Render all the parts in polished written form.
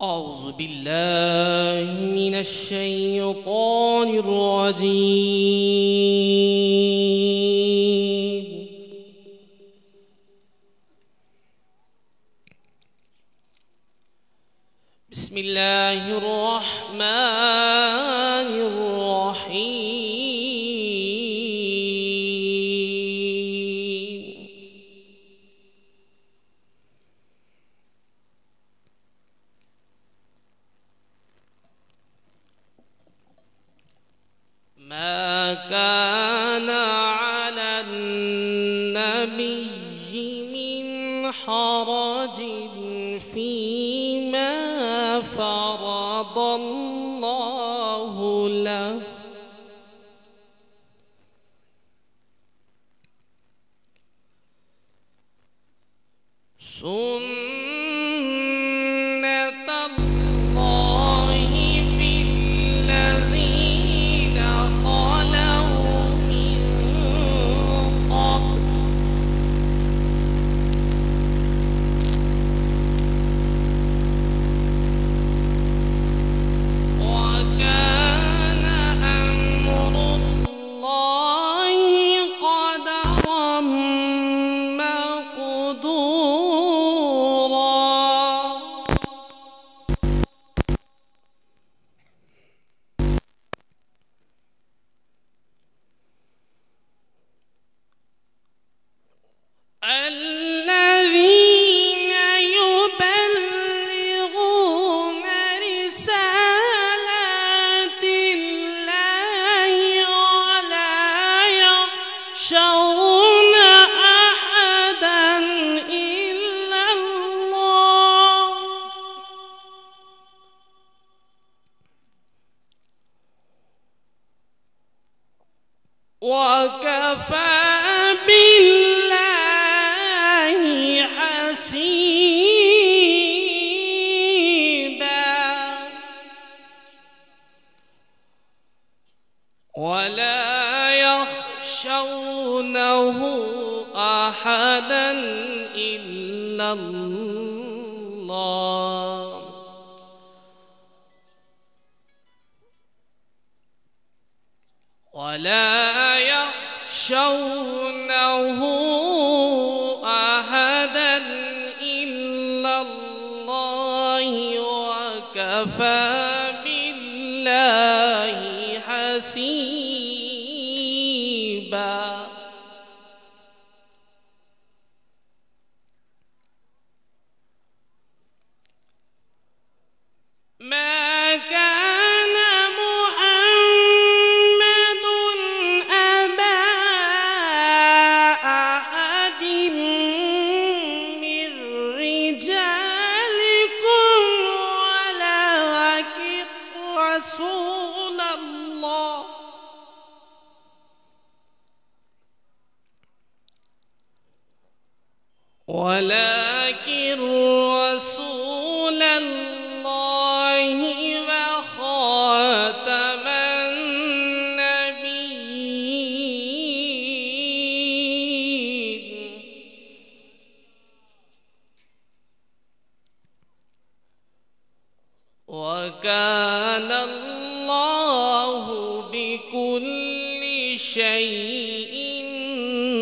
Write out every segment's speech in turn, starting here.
أعوذ بالله من الشيطان الرجيم بسم الله الرحمن الرحيم ما كان على النبي من حرج فيما فرض الله له سنة الله في الذين خلوا من قبل وكان أمر الله قدرا مقدورا الذين يبلغون رسالات الله ولا يخشون أحدا إلا الله وكفى بالله حسيبا ولا يخشونه أحدا إلا الله ولا يخشونه أحدا إلا الله وكفى بالله حسيبا ما كان محمد أبا أحد من رجالكم ولكن رسول الله ولكن رسول الله وخاتم النبيين وكان الله بكل شيء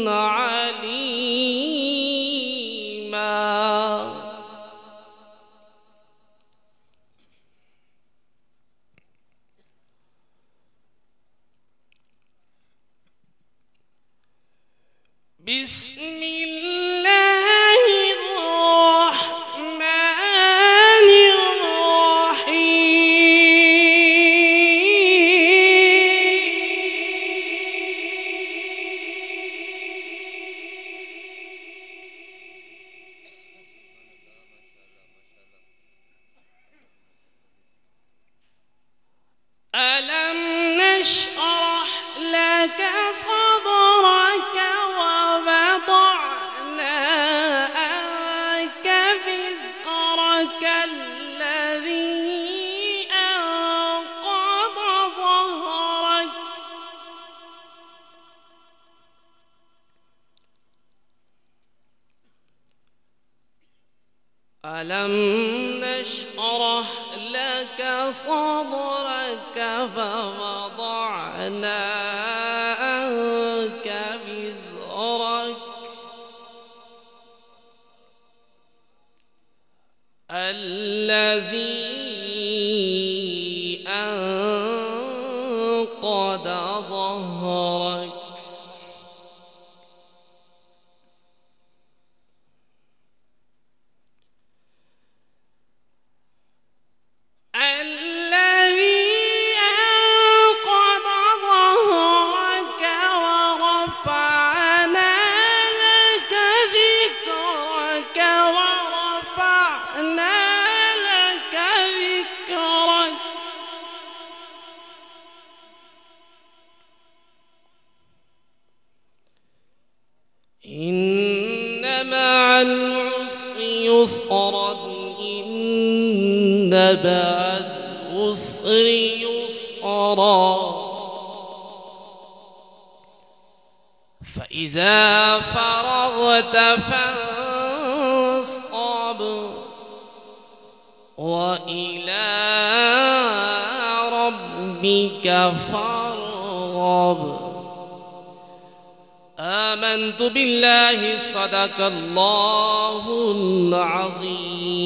عليما. بسم الله الرحمن ألم نشرح لك صدرك ووضعنا عنك وزرك الذي أنقض ظهرك ألم نشرح لك صدرك فوضعنا عنك وزرك الذي أنقض ظهرك إن مع العسر يسرا إن مع العسر يسرا فإذا فرغت فانصب وإلى ربك فارغب. آمنت بالله صدق الله العظيم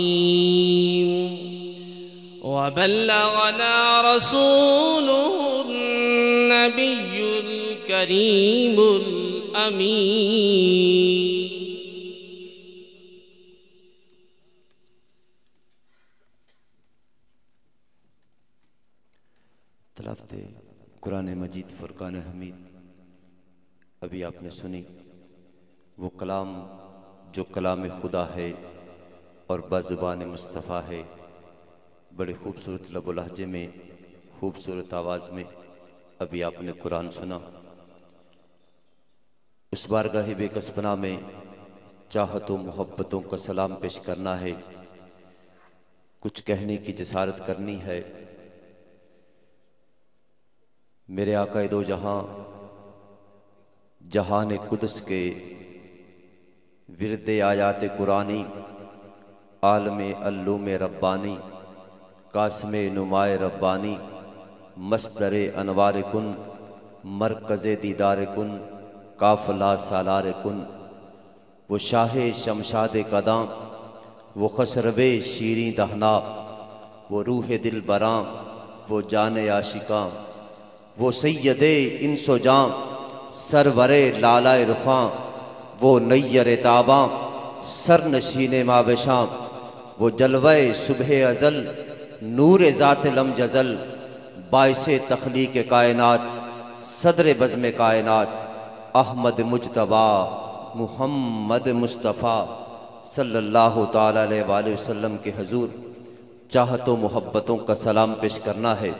وبلغنا رسوله النبي الكريم الأمين. تلاوت قرآن مجید فرقان حمید ابھی آپ نے سنی، وہ کلام جو کلام خدا ہے اور بزبان مصطفیٰ ہے. بڑے خوبصورت لب و لہجے میں، خوبصورت آواز میں ابھی آپ نے قرآن سنا. اس بارگاہ بے کس پناہ میں چاہتوں محبتوں کا سلام پیش کرنا ہے، کچھ کہنے کی جسارت کرنی ہے. میرے آقا دو جہاں جہان قدس کے ورد آیات قرآنی، عالم علوم ربانی، قاسم نمائے ربانی، مصدر انوار کن، مرکز دیدار کن، قافلہ سالار کن. وہ شاہ شمشاد قداں، وہ خسرو شیریں دہنا، وہ روح دل براں، وہ جان عاشقاں، وہ سید انس و جاں، سرور لالائے رخاں، وہ نیر تاباں، سر نشین مابشاں، وہ جلوہ صبح ازل، نور ذات لم جزل، باعث تخلیق کائنات، صدر بزم کائنات، احمد مجتبیٰ محمد مصطفیٰ صلی اللہ تعالیٰ علیہ وآلہ وسلم کے حضور چاہتوں محبتوں کا سلام پیش کرنا ہے.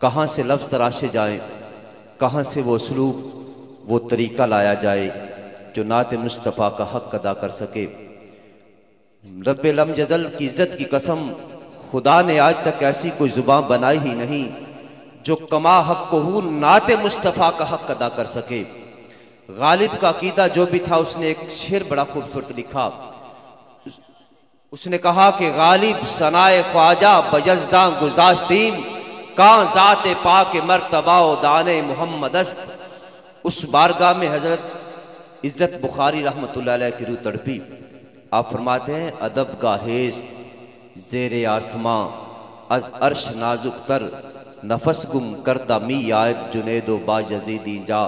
کہاں سے لفظ تراشے جائیں، کہاں سے وہ اسلوب وہ طریقہ لایا جائے. جو نعت مصطفیٰ کا حق ادا کر سکے۔ رب لم یزل کی عزت کی قسم، خدا نے آج تک ایسی کوئی زبان بنائی ہی نہیں جو کما حق کو نعت مصطفیٰ کا حق ادا کر سکے۔ غالب کا عقیدہ جو بھی تھا، اس نے ایک شعر بڑا خوبصورت لکھا۔ اس نے کہا کہ غالب ثنائے خواجہ بجزداں گزاشتیم، کان ذات پاک مرتبہ و دانے محمد است۔ اس بارگاہ میں حضرت عزت بخاری رحمۃ اللہ علیہ کی روح تڑپی۔ آپ فرماتے ہیں ادب گاہیست زیر آسماں، از عرش نازک تر نفس گم کردہ می آید جنید و با یزیدی جا۔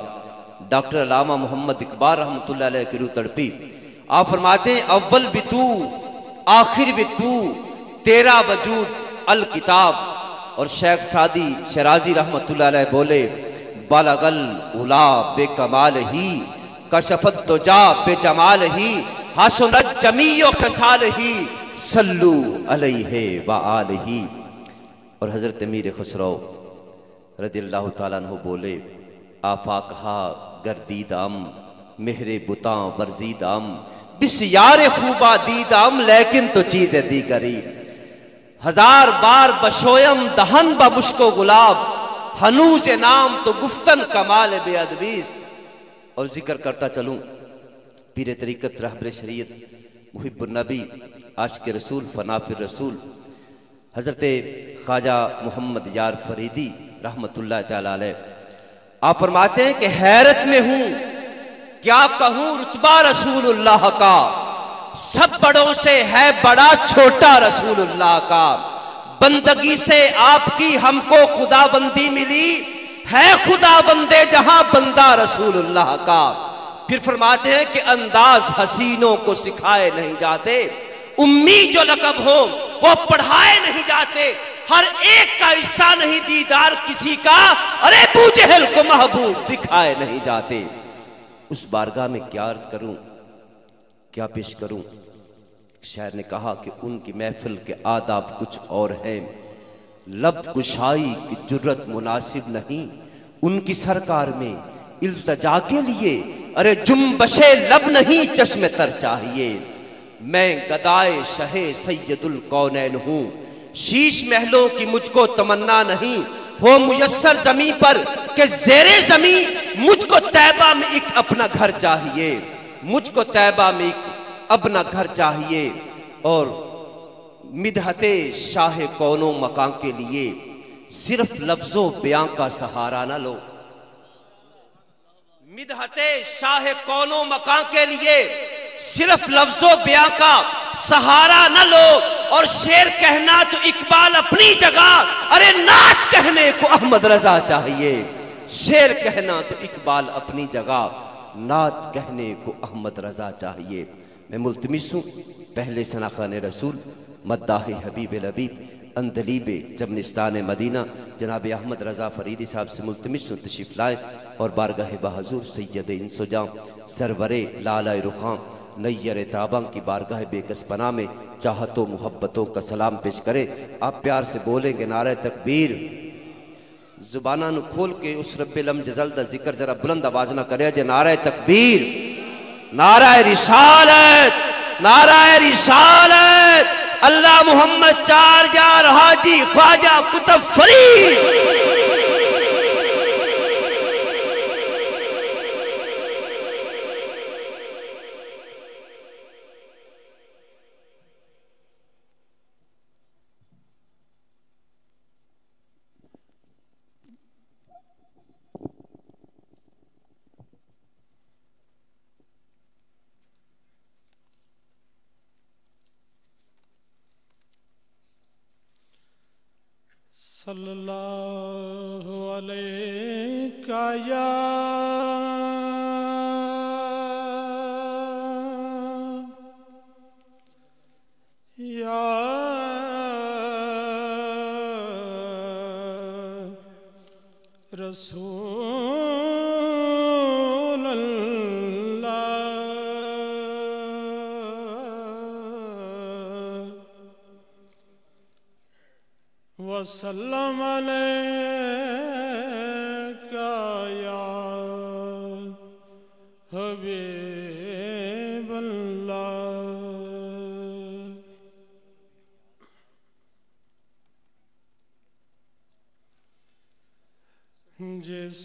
ڈاکٹر علامہ محمد اقبال رحمۃ اللہ علیہ کی روح تڑپی۔ آپ فرماتے ہیں اول بھی تو آخر بھی تو، تیرا وجود الکتاب۔ اور شیخ سعدی شرازی رحمۃ اللہ علیہ بولے بلغ العلا بے کمال ہی، کشفت دجا بے جمال ہی، حسنت جمیع خصال ہی، صلو علیہ وآلہ۔ اور حضرت امیر خسرو رضی اللہ تعالیٰ عنہ بولے آفاقہا گردیدام، مہر بتاں ورزیدام، بسیار خوبا دیدام، لیکن تو چیز دیگری۔ ہزار بار بشویم دہن با مشک و گلاب، ہنوز نام تو گفتن کمال بے ادبیست۔ اور ذکر کرتا چلوں پیر طریقت رہبر شریعت محب النبی عاشق رسول فنا فی الرسول حضرت خواجہ محمد یار فریدی رحمت اللہ تعالی علیہ، آپ فرماتے ہیں کہ حیرت میں ہوں کیا کہوں رتبہ رسول اللہ کا، سب بڑوں سے ہے بڑا چھوٹا رسول اللہ کا۔ بندگی سے آپ کی ہم کو خدا بندی ملی، ہے خدا بندے جہاں بندہ رسول اللہ کا۔ پھر فرماتے ہیں کہ انداز حسینوں کو سکھائے نہیں جاتے، امی جو لقب ہو وہ پڑھائے نہیں جاتے، ہر ایک کا حصہ نہیں دیدار کسی کا، ارے ابو جہل کو محبوب دکھائے نہیں جاتے۔ اس بارگاہ میں کیا عرض کروں، کیا پیش کروں؟ شاعر نے کہا کہ ان کی محفل کے آداب کچھ اور ہیں، لب کشائی کی جرت مناسب نہیں ان کی سرکار میں التجا کے لیے، ارے جنبش لب نہیں چشم تر چاہیے۔ میں گدائے شہ سید الکونین ہوں، شیش محلوں کی مجھ کو تمنا نہیں، ہو میسر زمین پر کہ زیر زمین مجھ کو طیبہ میں ایک اپنا گھر چاہیے، مجھ کو طیبہ میں ایک اپنا گھر چاہیے۔ اور مدحت شاہ کونوں مکان کے لیے صرف لفظوں بیان کا سہارا نہ لو، مدحت شاہ کونوں مکان کے لیے صرف لفظوں بیان کا سہارا نہ لو۔ اور شعر کہنا تو اقبال اپنی جگہ، ارے نعت کہنے کو احمد رضا چاہیے۔ شعر کہنا تو اقبال اپنی جگہ، نعت کہنے کو احمد رضا چاہیے۔ میں ملتمس ہوں پہلے ثناخان رسول مداح حبیب الحبیب اندلیب جبنستان مدینہ جناب احمد رضا فریدی صاحب سے ملتمس ہوں تشریف لائیں اور بارگاہ بحضور سید انس و جاں سرور لالہ رخاں نیر تاباں کی بارگاہ بے کس پناہ میں چاہتوں محبتوں کا سلام پیش کریں۔ آپ پیار سے بولیں گے نعرہ تکبیر، زبانہ نو کھول کے اس رب لم جزل دا ذکر ذرا بلند آواز نہ کرے جے نعرہ تکبیر، نعرہ رسالت، نعرہ رسالت، اللہ محمد چار یار حاجی خواجہ قطب فرید۔ صلی اللہ علیہ یا رسول اللہ وسلم علیکہ یا حبیب جس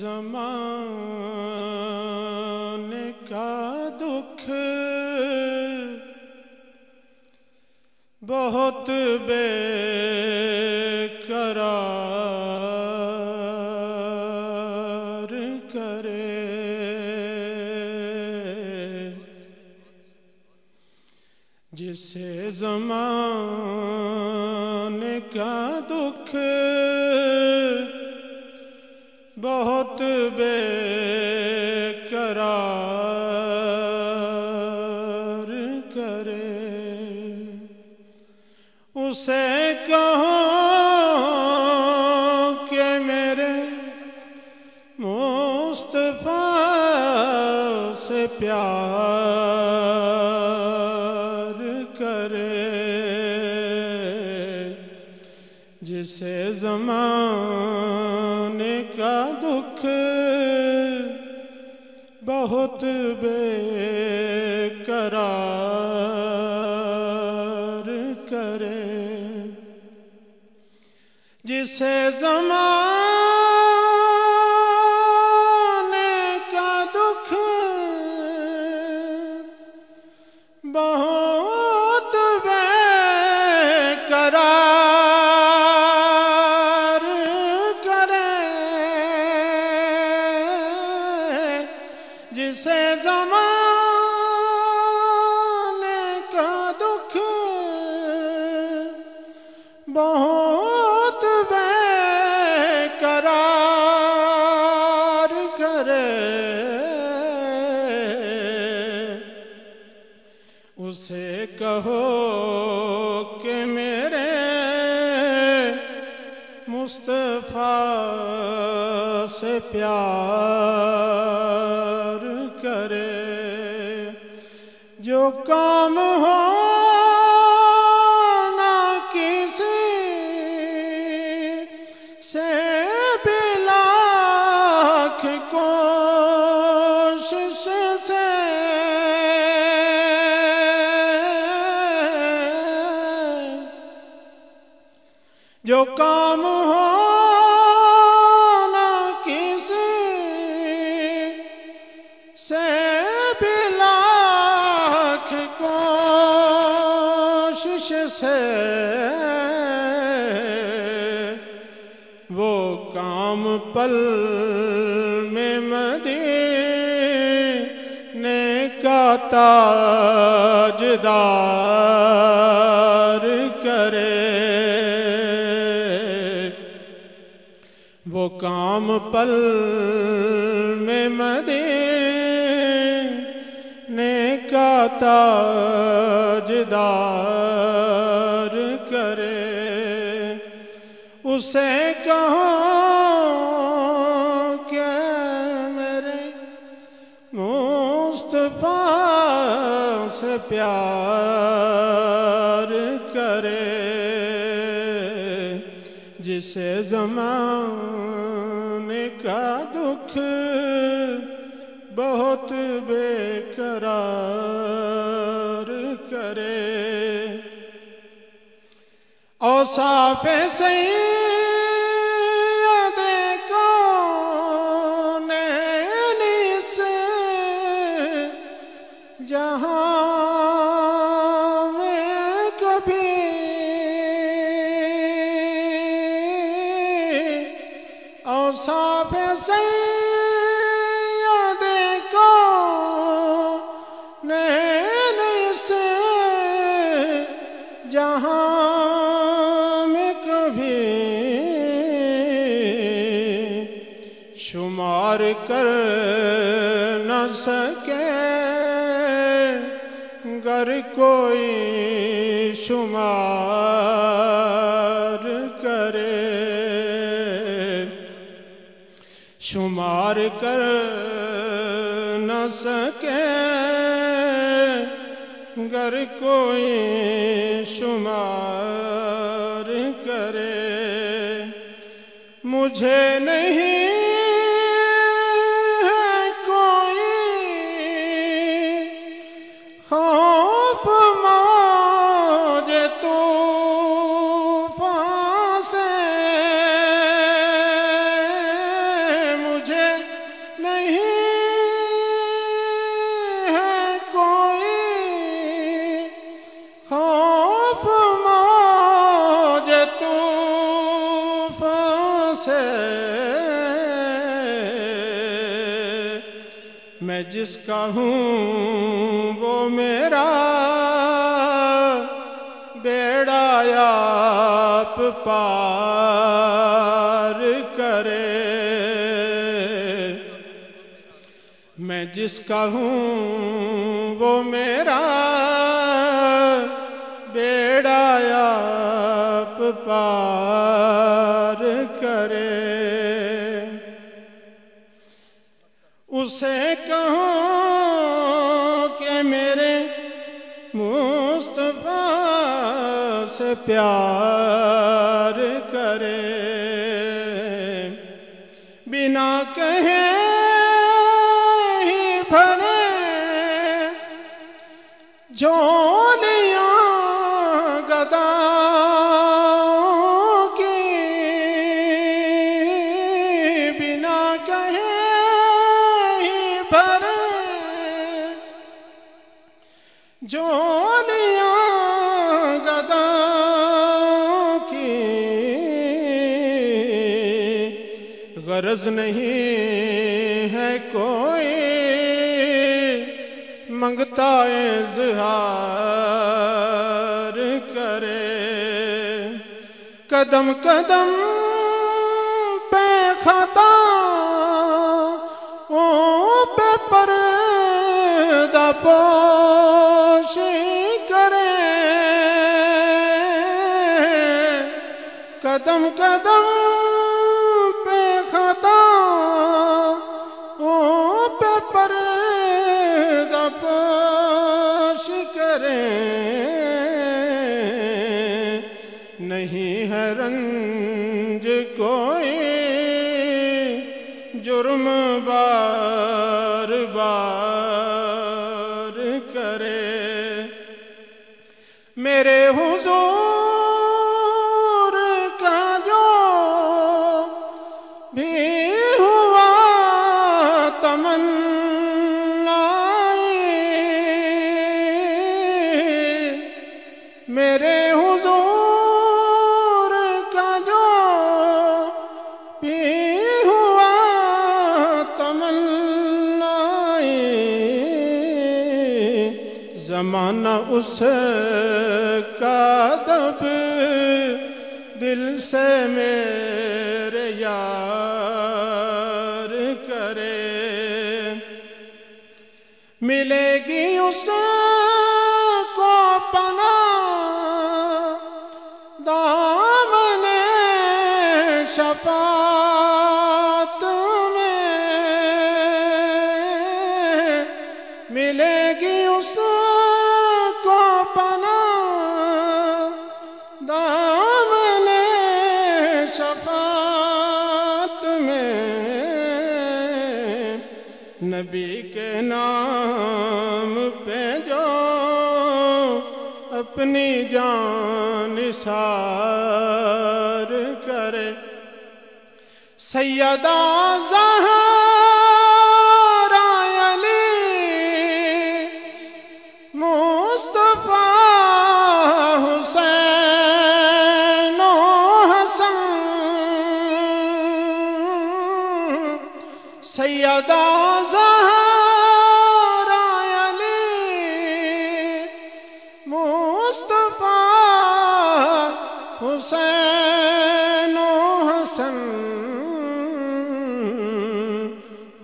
زمانے کا دکھ بہت بے قرار کرے، جسے زمانے کا دکھ بہت بے قرار کرے، اسے کہو کہ میرے مصطفیٰ سے پیار کرے، جسے زمانے کا دکھ بہت بے قرار کرے، جسے زمانے کا دکھ بہت بے قرار کرے، جسے زمانے کا دکھ بہت بے قرار کرے، اسے کہو کہ میرے مصطفیٰ سے پیار کرے، جو کام ہو نہ کسی سے بھی لاکھ کوشش سے، جو کام ہو نہ کسی سے بھی لاکھ کوشش سے، وہ کام پل میں مدینے کا تاجدار کرے، وہ کام پل میں مدینے کا تاجدار کرے، اسے کہو کہ میرے مصطفیٰ سے پیار کرے، جسے زمانے کا دکھ بہت بے قرار کرے، اوصاف سید کونین سے جہاں میں کبھی اوصاف سید کونین سے جہاں میں کبھی شمار کر نہ سکے گر کوئی شمار کرے، شمار کر نہ سکے گر کوئی شمار کرے، مجھے نہیں ہے کوئی خوف موج طوفان سے، جس کا ہوں وہ میرا بیڑا آپ پار کرے، میں جس کا ہوں وہ میرا بیڑا آپ پار کرے۔ اسے کہو کہ میرے مصطفیٰ سے پیار کرے، بنا کہے ہی بھرے جھولیاں گداؤں کی، بنا کہے ہی بھرے جھولیاں گداؤں کی، غرض نہیں ہے کوئی منگتا اظہار کرے، قدم قدم پہ خطاؤں پہ پردہ پوشی کرے، قدم قدم پہ خطاؤں پہ پردہ پوش کرے، نہیں ہے رنج کوئی جرم بار بار کرے، میرے حضور کا جو بھی ہوا تمنا، میرے حضور کا جو بھی ہوا تمنا، زمانہ اس کا دب دل سے میرے یار کرے، ملے گی اس کو پناہ دامن شفاعت میں، ملے گی اس کو پناہ دامن شفاعت میں، نبی کے نام پہ جو اپنی جان نثار کرے، سیدہ زہرا علی مصطفیٰ حسین و حسن، سیدہ زہرا علی مصطفیٰ حسین و حسن،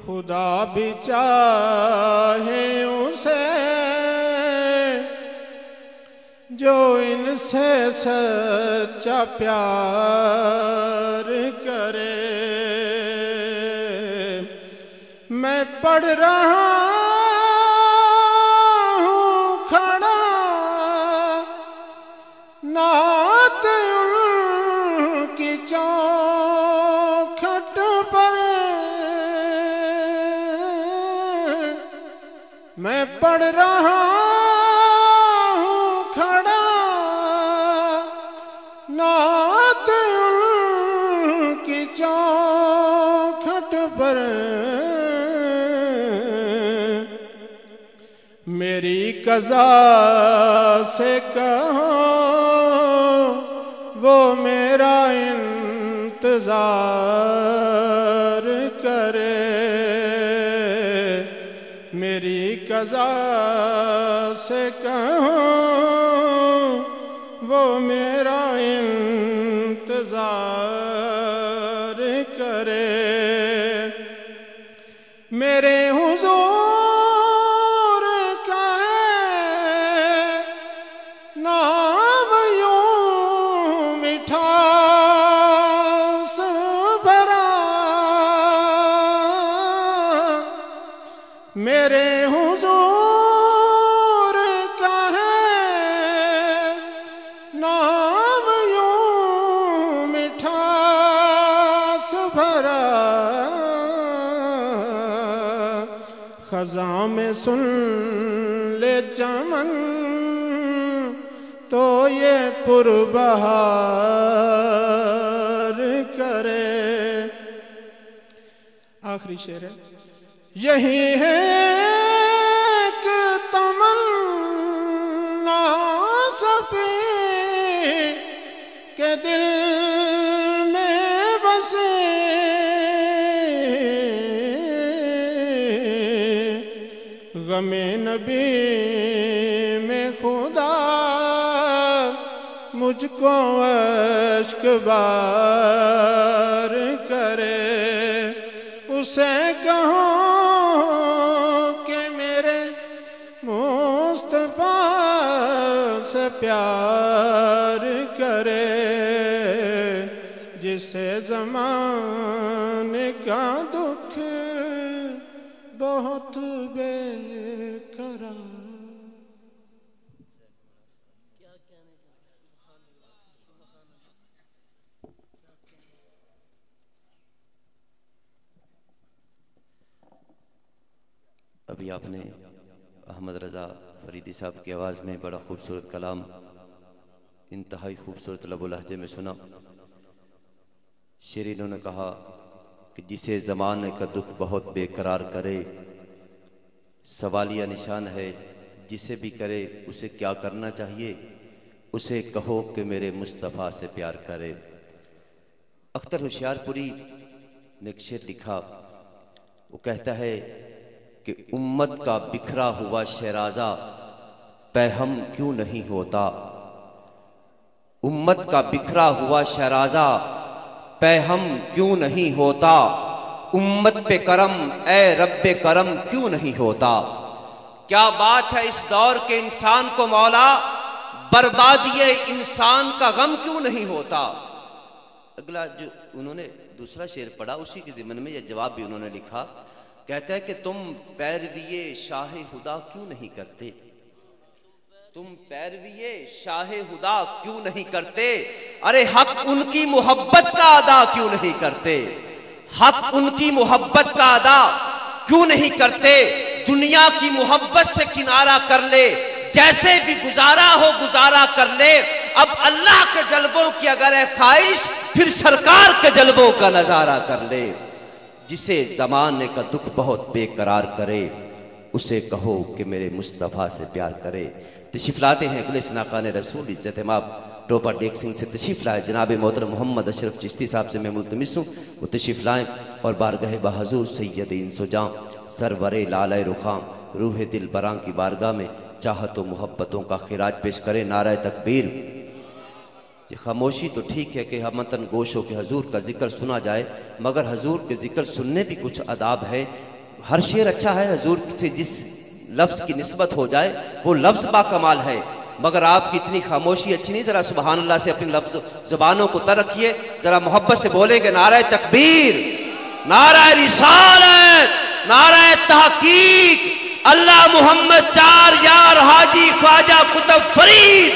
خدا بھی چاہے اسے جو ان سے سچا پیار کرے، میں پڑھ رہا ہوں کھڑا نعت ان کی چوکھٹ پر، میں پڑھ رہا ہوں کھڑا نعت ان کی چوکھٹ پر، میری قضا سے کہو وہ میرا انتظار کرے، قضا سے کہوں وہ میرا انتظار کرے، میرے حضور کا ہے نام یوں مٹھاس بھرا، میرے حضور کا ہے نام یوں مٹھاس بھرا، خزاں میں سن لے چمن تو یہ پربہار کرے۔ آخری شعر ہے، یہی ہے ایک تمنا صفی کے دل میں بسے، غم نبی میں خدا مجھ کو اشک بار کرے، اسے کہو کہ میرے مصطفیٰ سے پیار کرے، جسے زمانے کا دکھ بہت بے قرار۔ ابھی آپ نے احمد رضا فریدی صاحب کی آواز میں بڑا خوبصورت کلام انتہائی خوبصورت لب و لہجے میں سنا۔ شیرینوں نے کہا کہ جسے زمانے کا دکھ بہت بے قرار کرے، سوالیہ نشان ہے جسے بھی کرے اسے کیا کرنا چاہیے، اسے کہو کہ میرے مصطفیٰ سے پیار کرے۔ اختر ہوشیار پوری نے ایک شعر لکھا، وہ کہتا ہے کہ امت کا بکھرا ہوا شہرازہ پیہم کیوں نہیں ہوتا، امت کا بکھرا ہوا شہرازہ پیہم کیوں نہیں ہوتا، امت پہ کرم اے رب کرم کیوں نہیں ہوتا۔ کیا بات ہے اس دور کے انسان کو مولا، بربادی انسان کا غم کیوں نہیں ہوتا۔ اگلا جو انہوں نے دوسرا شعر پڑھا اسی کے ضمن میں یہ جواب بھی انہوں نے لکھا، کہتا ہے کہ تم پیروی شاہ خدا کیوں نہیں کرتے، تم پیروی شاہ خدا کیوں نہیں کرتے، ارے حق ان کی محبت کا ادا کیوں نہیں کرتے، حق ان کی محبت کا ادا کیوں نہیں کرتے، دنیا کی محبت سے کنارہ کر لے، جیسے بھی گزارا ہو گزارا کر لے، اب اللہ کے جلووں کی اگر ہے خواہش پھر سرکار کے جلووں کا نظارہ کر لے، جسے زمانے کا دکھ بہت بے قرار کرے، اسے کہو کہ میرے مصطفیٰ سے پیار کرے۔ تشریف لاتے ہیں اگلے سناخان رسول عزت ماب ٹوپا ڈیک سنگھ سے تشریف لائے جناب محترم محمد اشرف چشتی صاحب سے میں ملتمس ہوں وہ تشریف لائیں اور بارگاہ بحضور سید انس و جاں سرور لالہ رخاں روح دل براں کی بارگاہ میں چاہت و محبتوں کا خراج پیش کریں۔ نعرہ تکبیر۔ یہ خاموشی تو ٹھیک ہے کہ ہمتن گوش ہو کہ حضور کا ذکر سنا جائے، مگر حضور کے ذکر سننے بھی کچھ آداب ہے۔ ہر شعر اچھا ہے، حضور سے جس لفظ کی نسبت ہو جائے وہ لفظ با کمال ہے، مگر آپ کی اتنی خاموشی اچھی نہیں۔ ذرا سبحان اللہ سے اپنی لفظ زبانوں کو تر رکھیے، ذرا محبت سے بولیں گے نعرہ تکبیر، نعرہ رسالت، نعرہ تحقیق، اللہ محمد چار یار حاجی خواجہ قطب فرید۔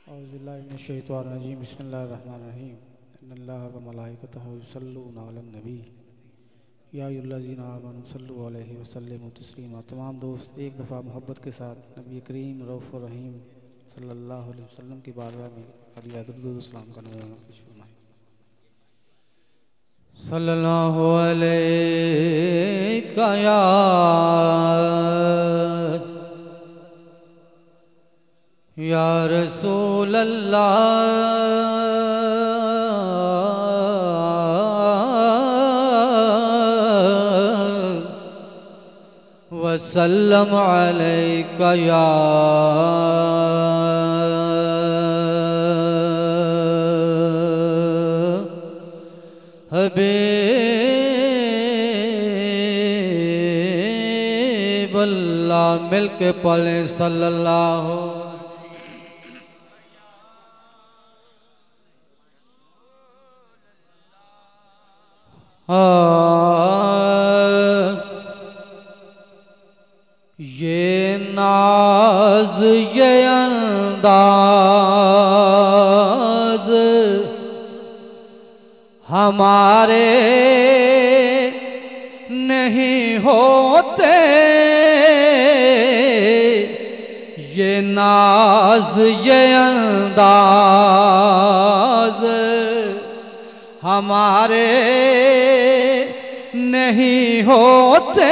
اعوذ باللہ من الشیطان الرجیم، بسم اللہ الرحمن الرحیم، ان اللہ و ملائکتہ یصلون علی النبی یا ایھا الذین آمنوا صلوا علیہ وسلموا تسلیما۔ تمام دوست ایک دفعہ محبت کے ساتھ نبی کریم رؤوف الرحیم صلی اللہ علیہ وسلم کی بارگاہ میں ہدیہ درود و سلام کا نذرانہ پیش فرمائیں۔ صلی اللہ علیہ یا رسول اللہ، وسلم علیک یا حبیب اللہ، مل کے پڑھیں صلی اللہ یہ ناز یہ انداز ہمارے نہیں ہوتے، یہ ناز یہ انداز ہمارے نہیں ہوتے،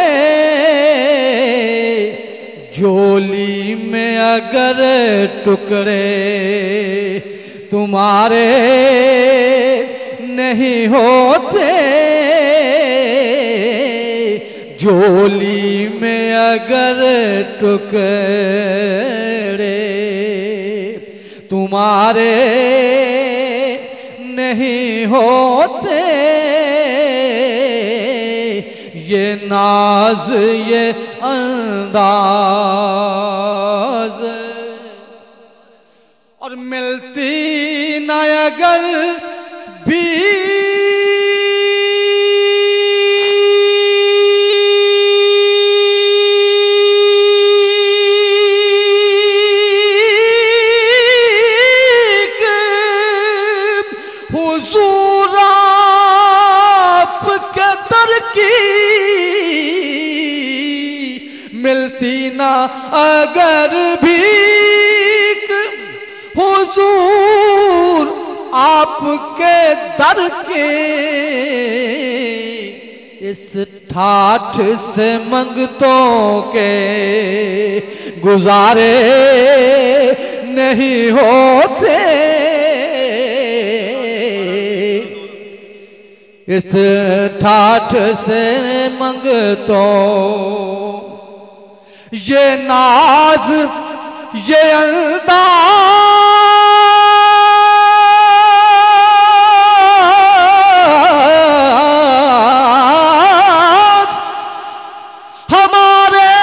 جھولی میں اگر ٹکڑے تمہارے نہیں ہوتے، جھولی میں اگر ٹکڑے تمہارے نہیں ہوتے، یہ ناز یہ انداز اور ملتی نہ اگر بھی حضور آپ کے در کی ملتی نہ اگر بھیک، حضور آپ کے در کے اس ٹھاٹھ سے منگتوں کے گزارے نہیں ہوتے، اس ٹھاٹھ سے منگتوں یہ ناز یہ انداز ہمارے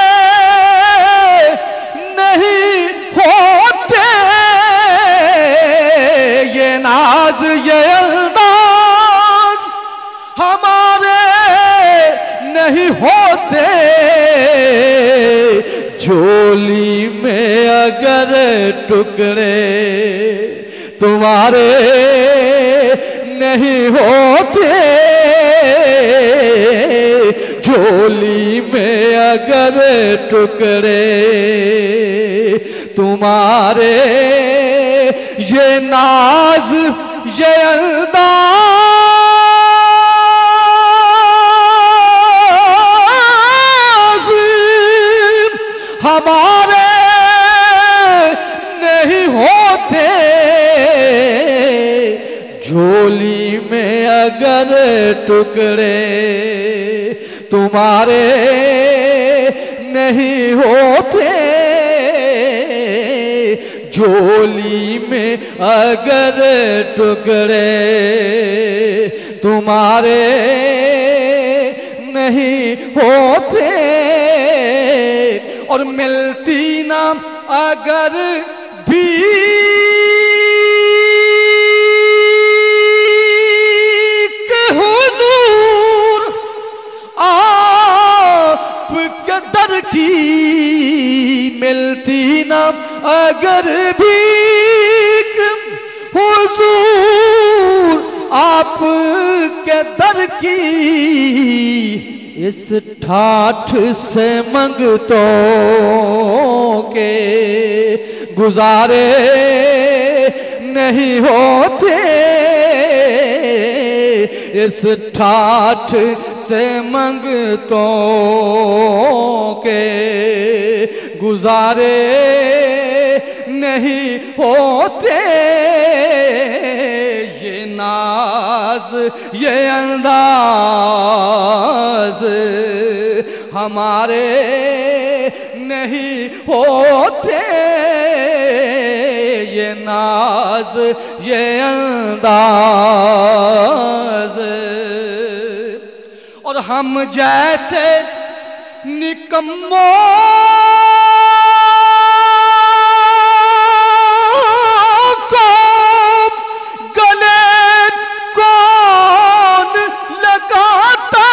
نہیں ہوتے، یہ ناز یہ انداز ہمارے نہیں ہوتے، جھولی میں اگر ٹکڑے تمہارے نہیں ہوتے، جھولی میں اگر ٹکڑے تمہارے، یہ ناز یہ انداز ہمارے نہیں ہوتے، جھولی میں اگر ٹکڑے تمہارے نہیں ہوتے، جھولی میں اگر ٹکڑے تمہارے نہیں ہوتے، اور ملتی نہ اگر بھی حضور آپ کے در کی ملتی نہ اگر بھی حضور آپ کے در کی اس ٹھاٹھ سے منگتوں کے گزارے نہیں ہوتے، اس ٹھاٹھ سے منگتوں کے گزارے نہیں ہوتے، یہ ناز یہ انداز ہمارے نہیں ہوتے یہ ناز یہ انداز، اور ہم جیسے نکموں کو گلے کون لگاتا،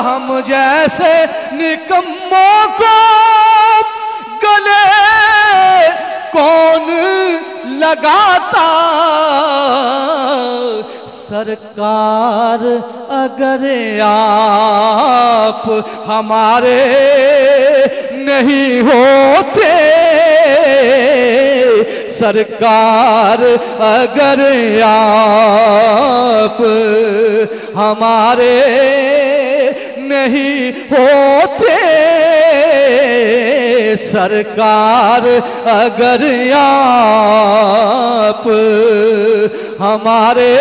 ہم جیسے نکموں کو گلے کون لگاتا، سرکار اگر آپ ہمارے نہیں ہوتے، سرکار اگر آپ ہمارے نہیں ہوتے، سرکار اگر آپ ہمارے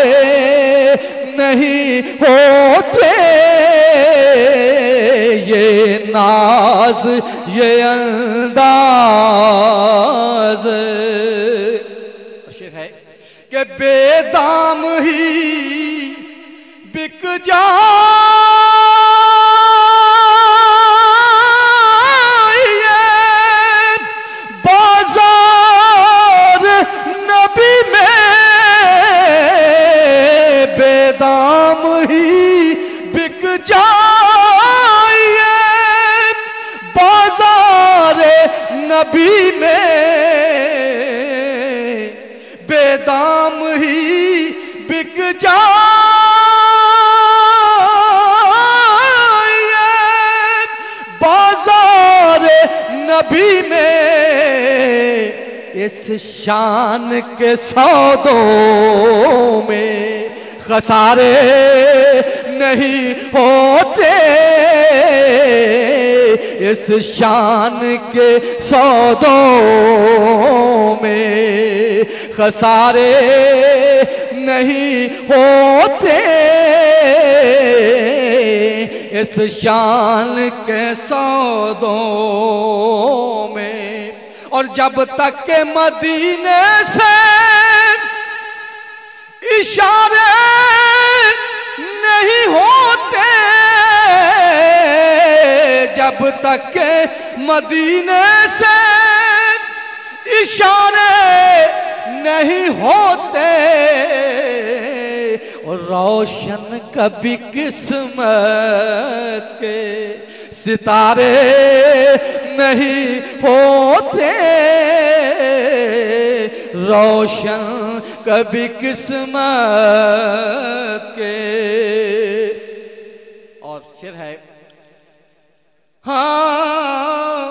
نہیں ہوتے یہ ناز یہ انداز، شعر ہے کہ بے دام ہی بک جائے بازار نبی میں، بے دام ہی بک جائے بازار نبی میں، بے دام ہی بک جائے بازار نبی میں، اس شان کے سودوں میں خسارے نہیں ہوتے، اس شان کے سودوں میں خسارے نہیں ہوتے، اس شان کے سودوں میں، اور جب تک کہ مدینے سے اشارے نہیں ہوتے، جب تک کہ مدینے سے اشارے نہیں ہوتے، اور روشن کبھی قسمت کے ستارے نہیں ہوتے، روشن کبھی قسمت کے، اور شعر ہے ہاں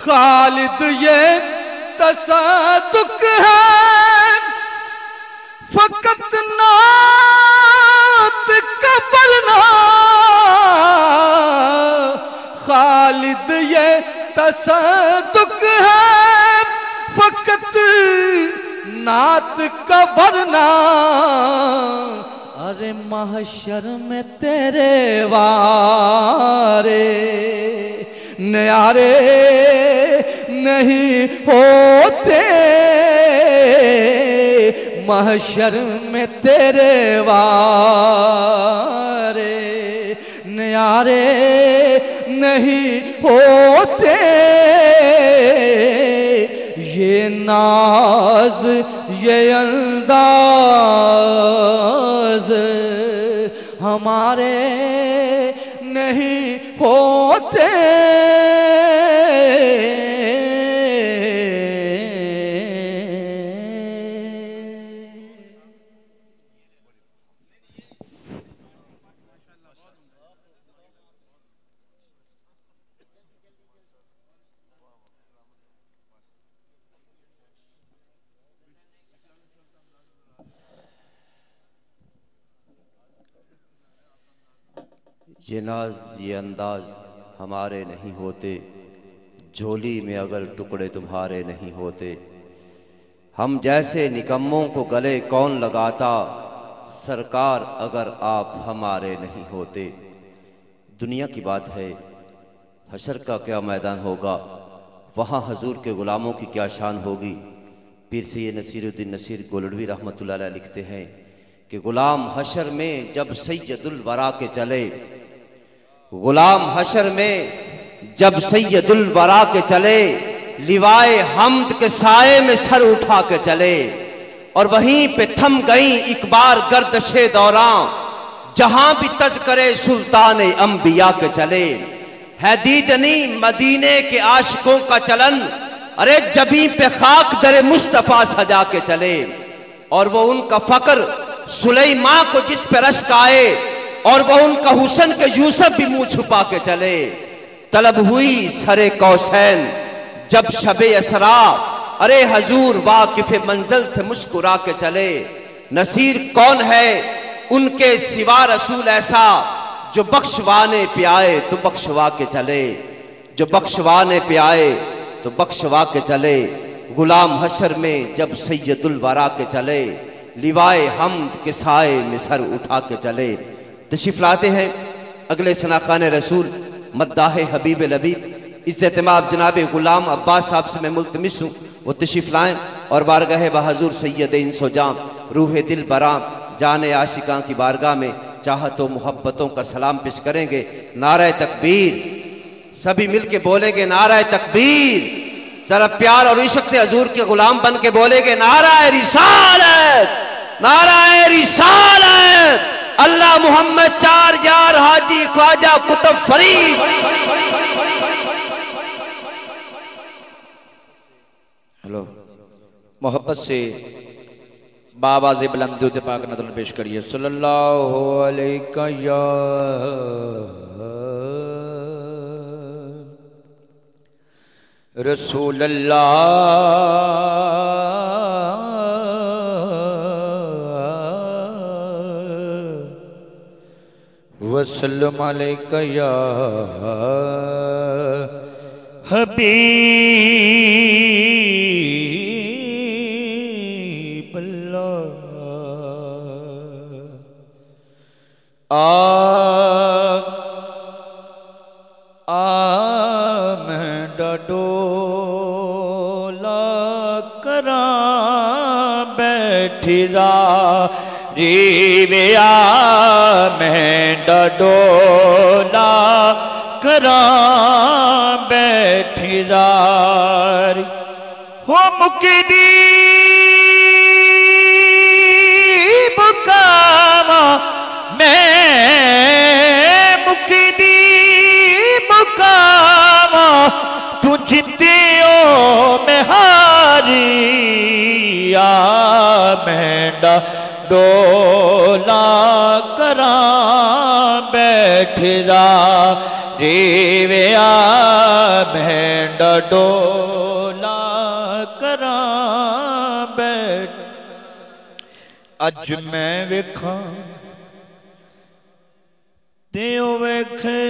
خالد یہ تصدق ہے فقط نعت کا ورنہ، خالد یہ تصدق ہے فقط نعت کا ورنہ، ارے محشر میں تیرے وارے نیارے نہیں ہوتے، محشر میں تیرے وارے نیارے نہیں ہوتے، یہ ناز یہ انداز ہمارے نہیں ہوتے، یہ ناز یہ انداز ہمارے نہیں ہوتے، جھولی میں اگر ٹکڑے تمہارے نہیں ہوتے، ہم جیسے نکموں کو گلے کون لگاتا، سرکار اگر آپ ہمارے نہیں ہوتے، دنیا کی بات ہے، حشر کا کیا میدان ہوگا، وہاں حضور کے غلاموں کی کیا شان ہوگی۔ پیر سید نصیر الدین نصیر گولڑوی رحمۃ اللہ علیہ لکھتے ہیں کہ غلام حشر میں جب سید الورا کے چلے، غلام حشر میں جب سید الورا کے چلے، لیوائے حمد کے سائے میں سر اٹھا کے چلے، اور وہیں پہ تھم گئیں ایک بار گردش دوراں، جہاں بھی تذکرے سلطان انبیاء کے چلے۔ ہے دیدنی مدینے کے عاشقوں کا چلن، ارے جبیں پہ خاک در مصطفیٰ سجا کے چلے، اور وہ ان کا فقر سلیماں کو جس پہ رشک آئے، اور وہ ان کا حسن کے یوسف بھی منہ چھپا کے چلے۔ طلب ہوئی سر کوسین جب شب اسرا، ارے حضور واقف منزل تھے مسکرا کے چلے۔ نصیر کون ہے ان کے سوا رسول ایسا، جو بخشوانے پہ آئے تو بخشوا کے چلے، جو بخشوانے پہ آئے تو بخشوا کے چلے۔ غلام حشر میں جب سید الورا کے چلے، لیوائے حمد کے سائے میں سر اٹھا کے چلے۔ تشریف لاتے ہیں اگلے ثناخان رسول مداح حبیب لبیب عزت مآب جناب غلام عباس صاحب سے میں ملتمس ہوں وہ تشریف لائیں اور بارگاہ بحضور سید انس و جاں روح دل براں جان عاشقاں کی بارگاہ میں چاہت و محبتوں کا سلام پیش کریں گے۔ نعرہ تکبیر، سبھی مل کے بولیں گے نعرہ تکبیر، ذرا پیار اور عشق سے حضور کے غلام بن کے بولیں گے نعرہ رسالت، نعرہ رسالت، اللہ محمد چار یار حاجی خواجہ قطب فرید۔ ہلو، محبت سے بآواز بلند درود پاک نظر پیش کریے۔ صلی اللہ علیہ یا رسول اللہ وسلم علیہ یا حبیب اللہ۔ میں ڈڈولا کراں بیٹھی ریویا میں ڈڈولا کراں بیٹھی ہو مکدی مقامہ میں مکدی مقامہ تو جتیوں میں ہاری میں ڈولا کراں بیٹھ ریویا میں ڈولا کراں بیٹھ اج میں ویکھاں تیوں ویکھے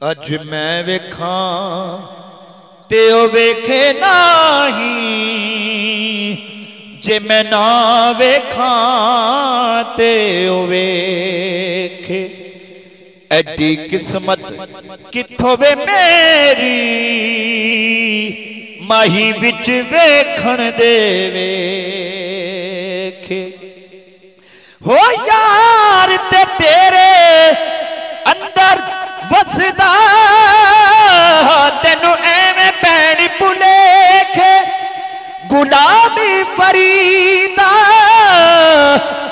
اج میں ویکھاں تیو ویکھے نہیں جے میں نہ ویکھاں تیو ویکھے ایڈی قسمت کتھوں وے میری ماہی وچ ویکھن دے ویکھے ہو یار تے تیرے اندر وسدا تینو ایویں پینی پلیکھے غلامی فریدا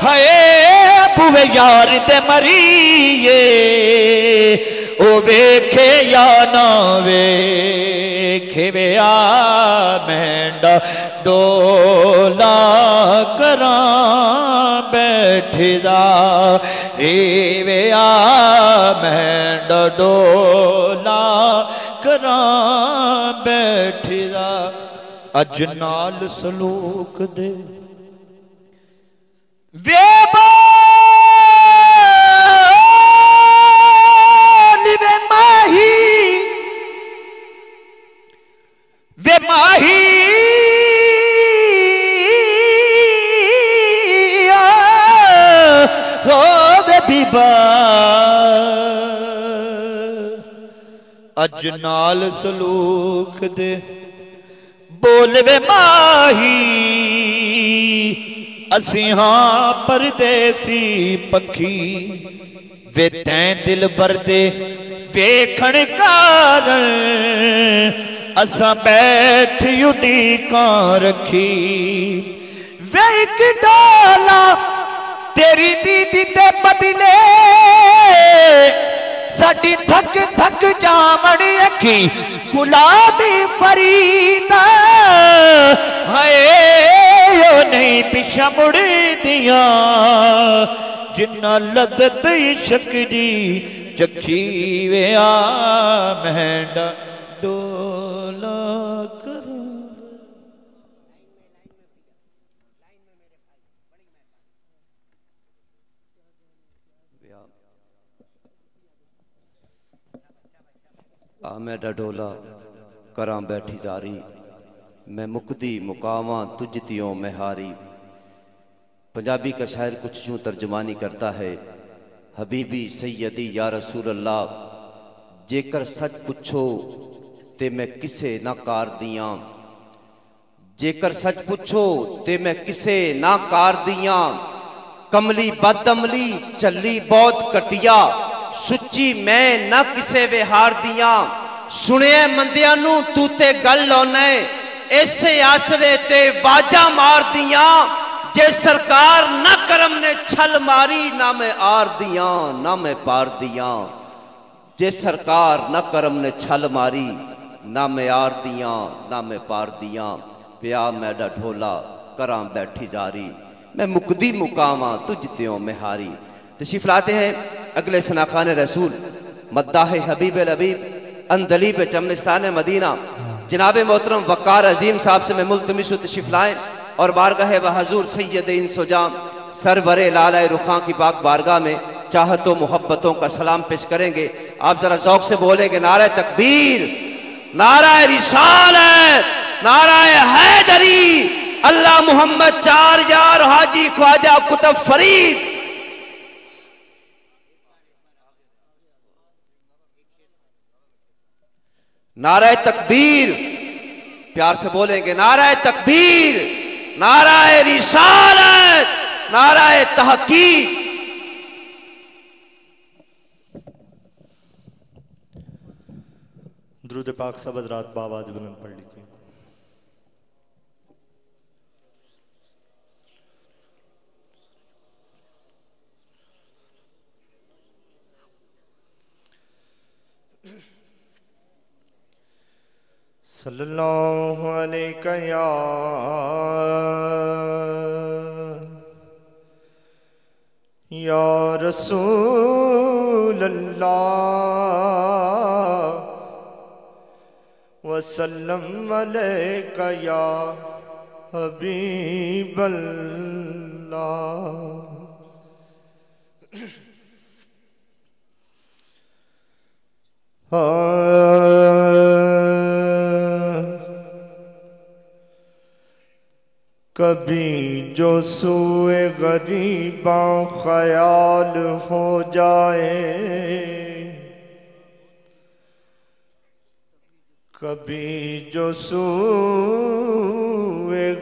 ہائے بوے یار تے مریے او ویکھے یا نہ ویکھے ویا میں ڈولا کراں بیٹھدا ویا میں ڈولا کراں بیٹھیا اج نال سلوک دے وے بال وے ماہی وے ماہی ہو وے بیبا اج نال سلوک دے بول وے ماہی اسی ہاں پردیسی پکھی وے تین دل بردے ویکھن کارن اساں بیٹھ یوڈی کان رکھی وے ایک ڈالا تیری دیدی تے بدلے ساڈی تھک تھک جامڑی اکھی گلابی فریدا ہائے او نہیں پیچھے مڑ دیا جنہ لذت عشق دی چکھی وے آ مہنڈا ڈولا کروں میں ڈڈولا کراں بیٹھی زاری میں مقدی مقاماں تجھتیوں میں ہاری پنجابی کا شاعر کچھ یوں ترجمانی کرتا ہے حبیبی سیدی یا رسول اللہ جے کر سچ پچھو تے میں کسے نہ کار دیاں جے کر سچ پچھو تے میں کسے نہ کار دیاں کملی بد عملی چلی بہت کٹیا سچی میں نہ کسے وے ہار دیاں سنے مندیاں نو تو تے گل لونے ایسے آسرے تے واجہ مار دیاں جے سرکار نہ کرم نے چھل ماری نہ میں آر دیاں نہ میں پار دیاں جے سرکار نہ کرم نے چھل ماری نہ میں آر دیاں نہ میں پار دیاں پیا میڈا ڈھولا کراں بیٹھی زاری میں مقدی مقاماں تجھتیوں میں ہاری تشریف لاتے ہیں اگلے ثناخان رسول مداح حبیب الحبیب اندلیب چمنستان مدینہ جناب محترم وقار عظیم صاحب سے میں ملتمس و تشریف لائیں اور بارگاہ بحضور سید انس و جام سرور لالہ رخاں کی پاک بارگاہ میں چاہتوں محبتوں کا سلام پیش کریں گے آپ ذرا ذوق سے بولیں گے نعرہ تکبیر نعرہ رسالت نعرہ حیدری اللہ محمد چار یار حاجی خواجہ کتب فرید نعرہ تکبیر پیار سے بولیں گے نعرہ تکبیر نعرہ رسالت نعرہ تحقیق درود پاک سب حضرات باواز بلند پڑھ لیجیے صلی اللہ علیہ یا رسول اللہ وسلم علیک یا حبیب اللہ کبھی جو سوئے غریباں خیال ہو جائے کبھی جو سوئے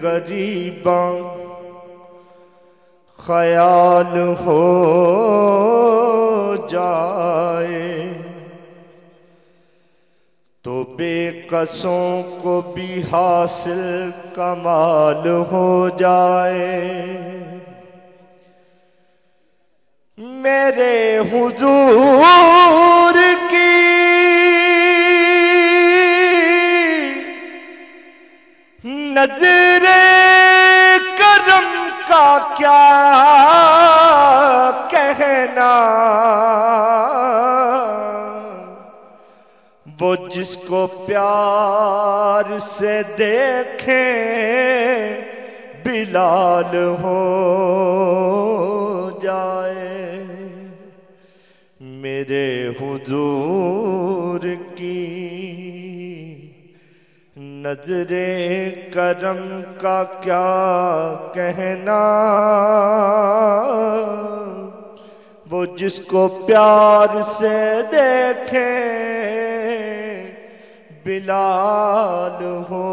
غریباں خیال ہو جائے تو بے قصوں کو بھی حاصل کمال ہو جائے میرے حضور کی نظر کرم کا کیا کہنا وہ جس کو پیار سے دیکھیں بلال ہو جائے، میرے حضور کی نظر کرم کا کیا کہنا، وہ جس کو پیار سے دیکھیں بلال ہو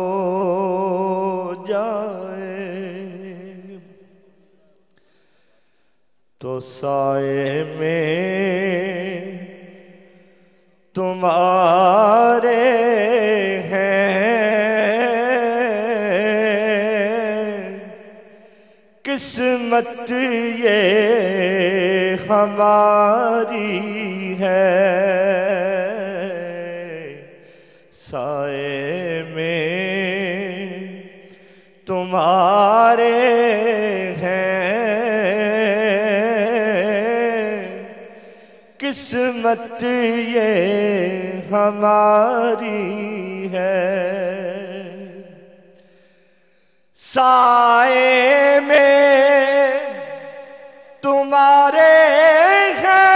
جائے، تو سائے میں تمہارے قسمت یہ ہماری ہے، سائے میں تمہارے ہیں، قسمت یہ ہماری ہے، سائے میں تمہارے ہیں،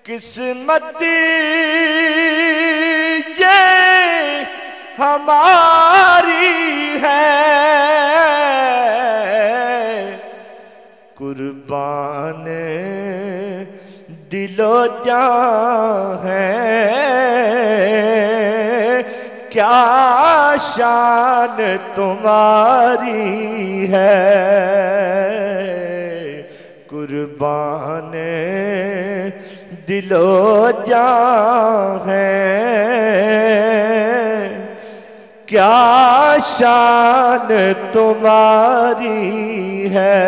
قسمت یہ ہماری ہے، قربان دل و جان ہے، کیا شان تمہاری ہے، قربان دل و جان ہے، کیا شان تمہاری ہے،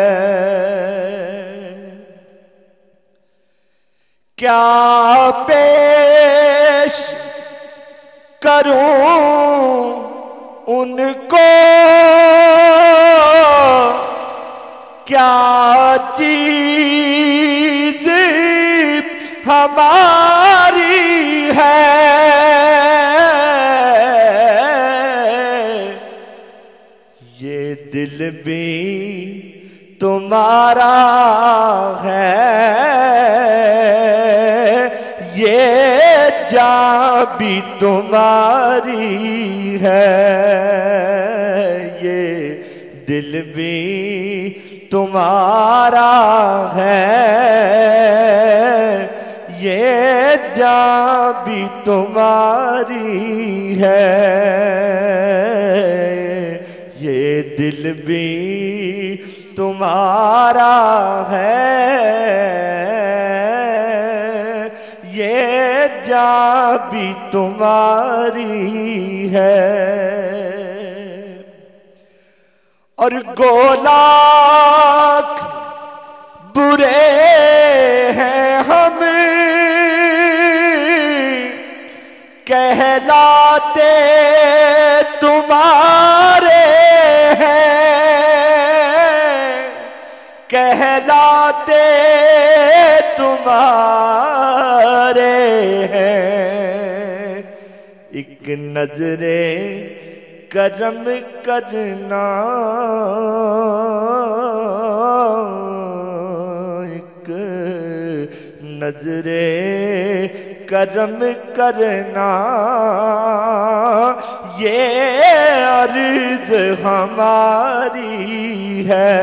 کیا پیش کروں ان کو، کیا چیز ہماری ہے، یہ دل بھی تمہارا ہے، یہ جان بھی تمہاری ہے، یہ دل بھی تمہارا ہے، یہ جان بھی تمہاری ہے، یہ دل بھی تمہارا ہے، یہ جان بھی تمہاری ہے، اور گولاک برے ہیں ہم کہلاتے تمہارے ہیں، کہلاتے تمہارے ہیں، ایک نظر کرم کرنا، ایک نظر کرم کرنا، یہ عرض ہماری ہے،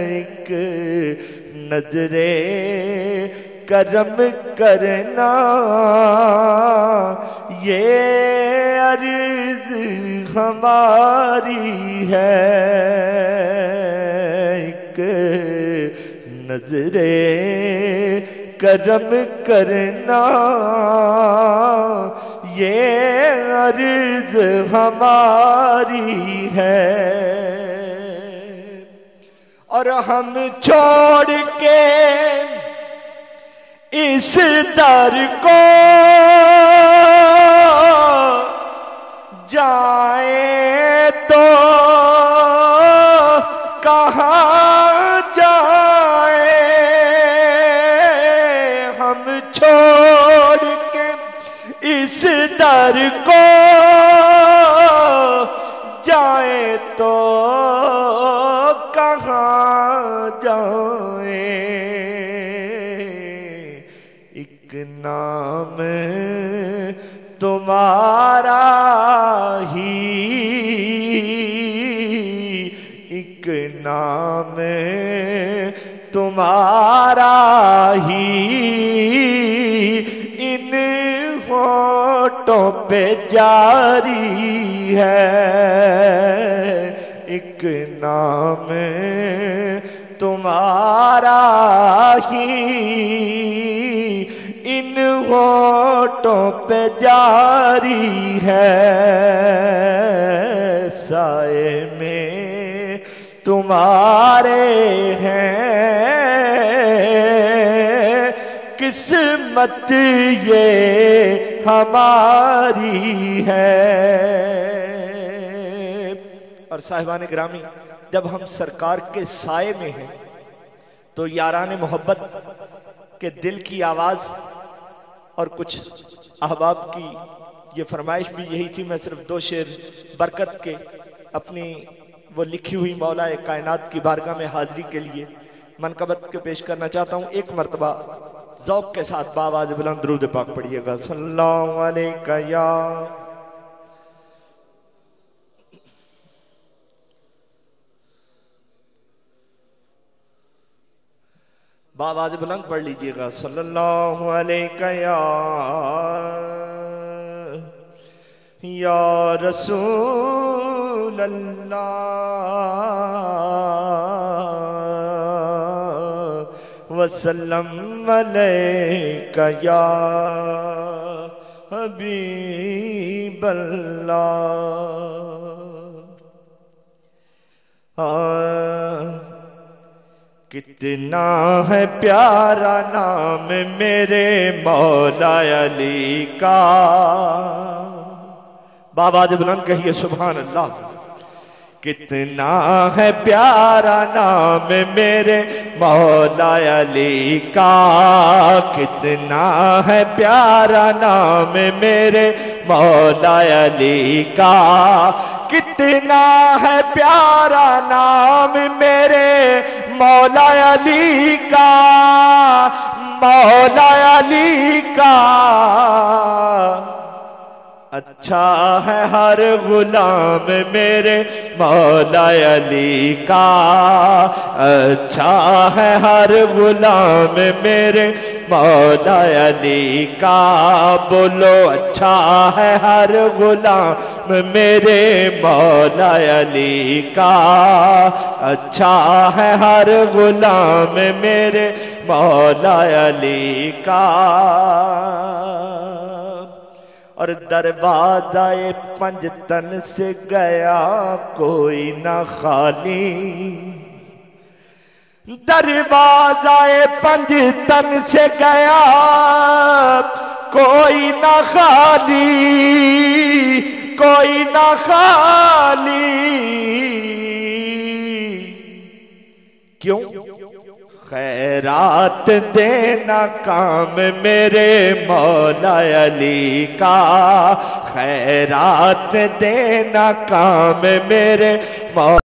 ایک نظر کرم کرنا، یہ عرض ہماری ہے، ایک نظر کرم کرنا، یہ عرض ہماری ہے، اور ہم چھوڑ کے اس در کو جائیں تو کہاں جائیں، چھوڑ کے اس در کو جائیں تو کہاں جائیں، ایک نام تمہارا ہی، ایک نام تمہارا ہی ان ہونٹوں پہ جاری ہے، ایک نام تمہارا ہی ان ہونٹوں پہ جاری ہے، سائے میں تمہارے ہیں قسمت یہ ہماری ہے۔ اور صاحبان گرامی، جب ہم سرکار کے سائے میں ہیں تو یاران محبت کے دل کی آواز اور کچھ احباب کی یہ فرمائش بھی یہی تھی۔ میں صرف 2 شعر برکت کے اپنی وہ لکھی ہوئی مولا کائنات کی بارگاہ میں حاضری کے لیے منقبت کے پیش کرنا چاہتا ہوں۔ ایک مرتبہ ذوق کے ساتھ بآواز بلند درود پاک پڑھیے گا۔ صلی اللہ علیہ یا بآواز بلند پڑھ لیجئے گا۔ صلی اللہ علیہ یا رسول اللہ وسلم علیکہ یا حبیب اللہ۔ کتنا ہے پیارا نام میرے مولا علی کا، بآواز بلند کہیے سبحان اللہ۔ کتنا ہے پیارا نام میرے مولا علی کا، کتنا ہے پیارا نام میرے مولا علی کا، کتنا ہے پیارا نام میرے مولا علی کا، مولا علی کا۔ اچھا ہے ہر غلام میرے مولا علی کا، اچھا ہے ہر غلام میرے مولا علی کا، بولو اچھا ہے ہر غلام میرے مولا علی کا، اچھا ہے ہر غلام میرے مولا علی کا۔ اور دروازہ پنجتن سے گیا کوئی نہ خالی، دروازہ پنجتن سے گیا کوئی نہ خالی، کوئی نہ خالی۔ کیوں؟ خیرات دینا کام میرے مولا علی کا، خیرات دینا کام میرے مولا